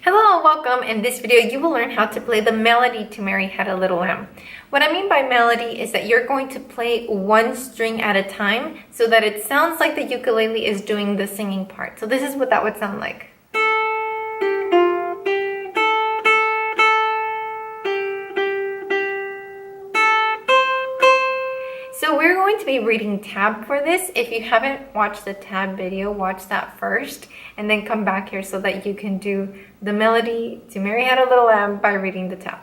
Hello, welcome. In this video, you will learn how to play the melody to Mary Had a Little Lamb. What I mean by melody is that you're going to play one string at a time so that it sounds like the ukulele is doing the singing part. So this is what that would sound like. So we're going to be reading tab for this. If you haven't watched the tab video, watch that first and then come back here so that you can do the melody to Mary Had a Little Lamb by reading the tab.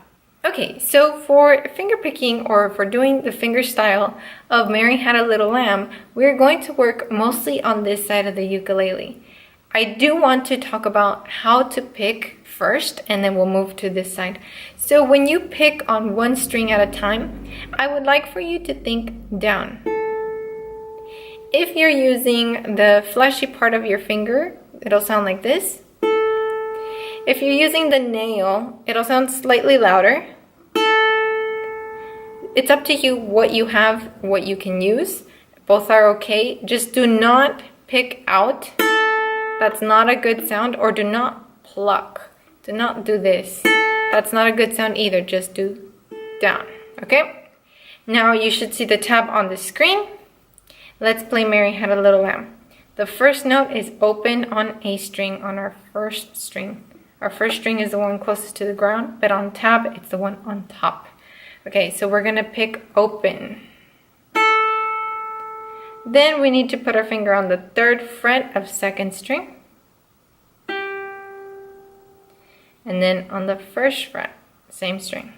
Okay, so for finger picking or for doing the finger style of Mary Had a Little Lamb, we're going to work mostly on this side of the ukulele. I do want to talk about how to pick first and then we'll move to this side. So when you pick on one string at a time, I would like for you to think down. If you're using the fleshy part of your finger, it'll sound like this. If you're using the nail, it'll sound slightly louder. It's up to you what you have, what you can use. Both are okay. Just do not pick out. That's not a good sound. Or do not pluck. Do not do this. That's not a good sound either. Just do down. Okay? Now you should see the tab on the screen. Let's play Mary Had a Little Lamb. The first note is open on A string on our first string. Our first string is the one closest to the ground, but on tab, it's the one on top. Okay, so we're gonna pick open. Then we need to put our finger on the 3rd fret of 2nd string. And then on the 1st fret, same string.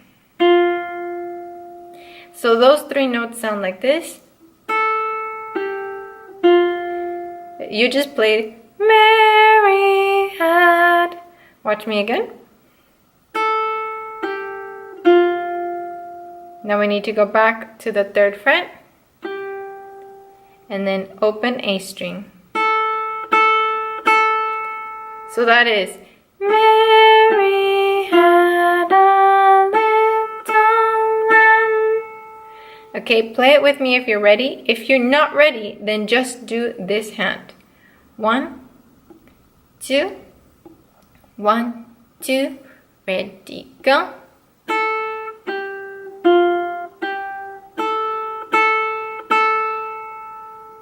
So those 3 notes sound like this. You just played Mary Had. Watch me again. Now we need to go back to the 3rd fret and then open A string. So that is Mary had a little lamb. Okay, play it with me if you're ready. If you're not ready, then just do this hand. 1, 2, 1, 2, ready, go.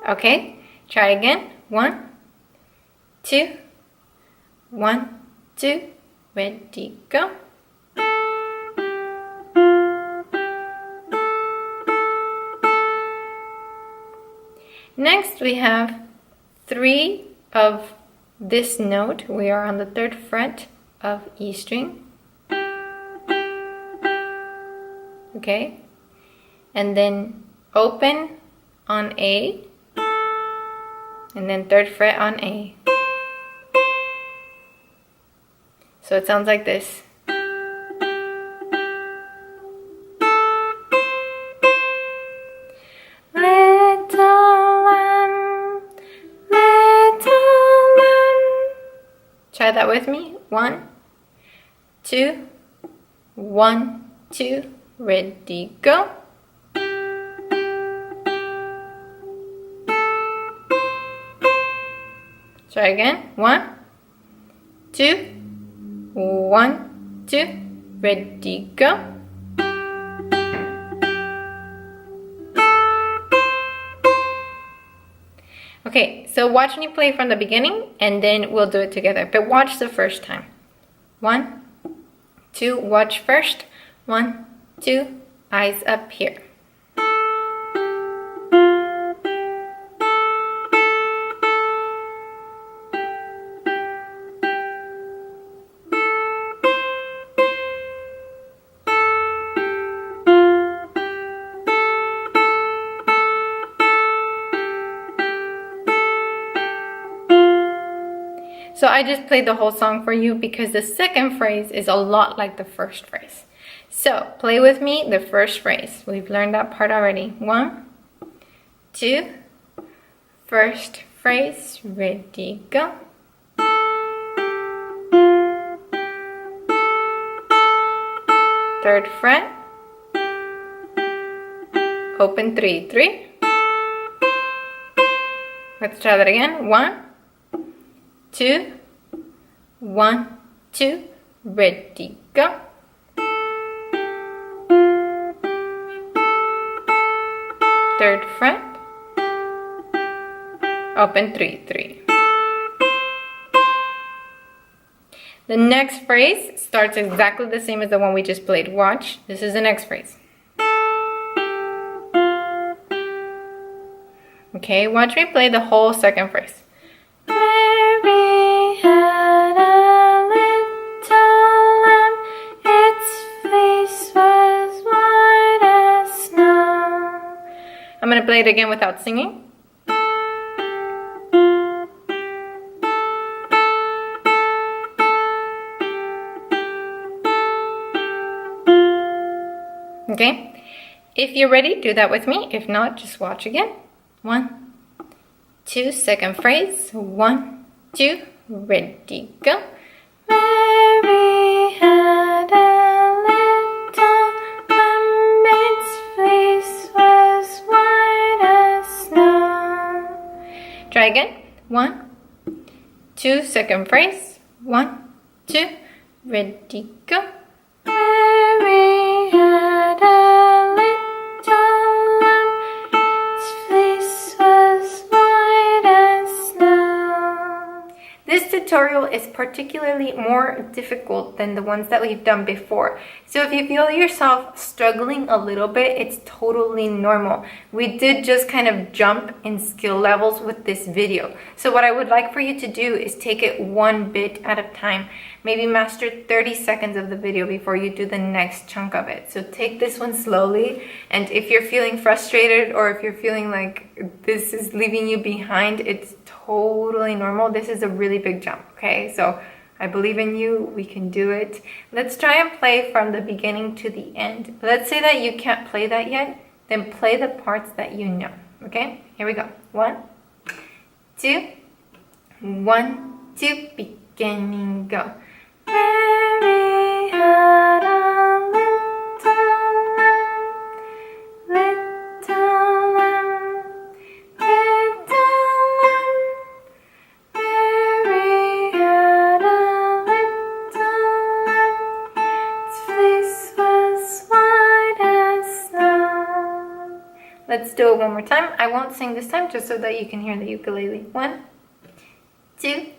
Okay, try again. 1, 2, 1, 2, ready, go. Next we have 3 of this note. We are on the 3rd fret of E string. Okay, and then open on A, and then 3rd fret on A. So it sounds like this. Little lamb, little lamb. Try that with me. 1, 2, 1, 2, ready, go. Try again. 1, 2, 1, 2, ready, go. Okay, so watch me play from the beginning and then we'll do it together. But watch the first time. 1, 2, watch first. 1, 2, eyes up here. So I just played the whole song for you because the second phrase is a lot like the first phrase. So play with me the first phrase. We've learned that part already. 1, 2, first phrase, ready, go. Third fret, open 3, 3. Let's try that again. 1, 2, 1, 2, ready, go. Third fret, open 3, 3. The next phrase starts exactly the same as the one we just played. Watch, this is the next phrase. Okay, watch me play the whole second phrase. Mary had a little lamb, its fleece was white as snow. I'm going to play it again without singing. Okay, if you're ready, do that with me. If not, just watch again. 1, 2, second phrase. 1, 2, ready, go. Mary had a little lamb, its fleece was white as snow. Try again. 1, 2, second phrase. 1, 2, ready, go. Mary had a little lamb, its fleece was white as snow. This tutorial is particularly more difficult than the ones that we've done before. So if you feel yourself struggling a little bit, it's totally normal. We did just kind of jump in skill levels with this video. So what I would like for you to do is take it one bit at a time. Maybe master 30 seconds of the video before you do the next chunk of it. So take this one slowly, and if you're feeling frustrated or if you're feeling like this is leaving you behind, it's totally normal. This is a really big jump, okay? So I believe in you, we can do it. Let's try and play from the beginning to the end. Let's say that you can't play that yet, then play the parts that you know, okay? Here we go. 1, 2, 1, 2, beginning, go. Mary had a little lamb, little lamb, little lamb. Mary had a little lamb, its fleece was white as snow. Let's do it one more time. I won't sing this time just so that you can hear the ukulele. 1, 2,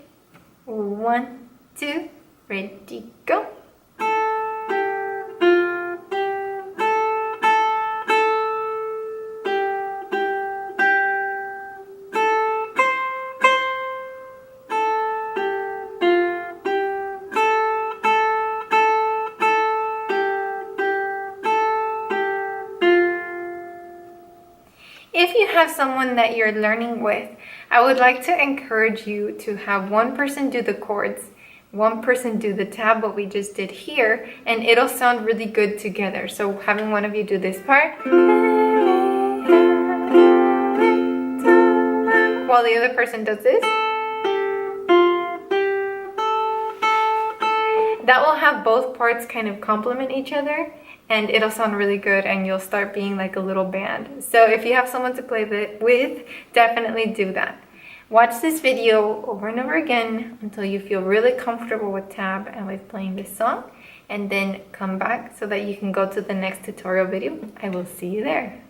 1, 2, ready, go. If you have someone that you're learning with, I would like to encourage you to have one person do the chords, one person do the tab, what we just did here, and it'll sound really good together. So having one of you do this part while the other person does this, that will have both parts kind of complement each other, and it'll sound really good, and you'll start being like a little band. So if you have someone to play with, definitely do that. Watch this video over and over again until you feel really comfortable with tab and with playing this song, and then come back so that you can go to the next tutorial video. I will see you there.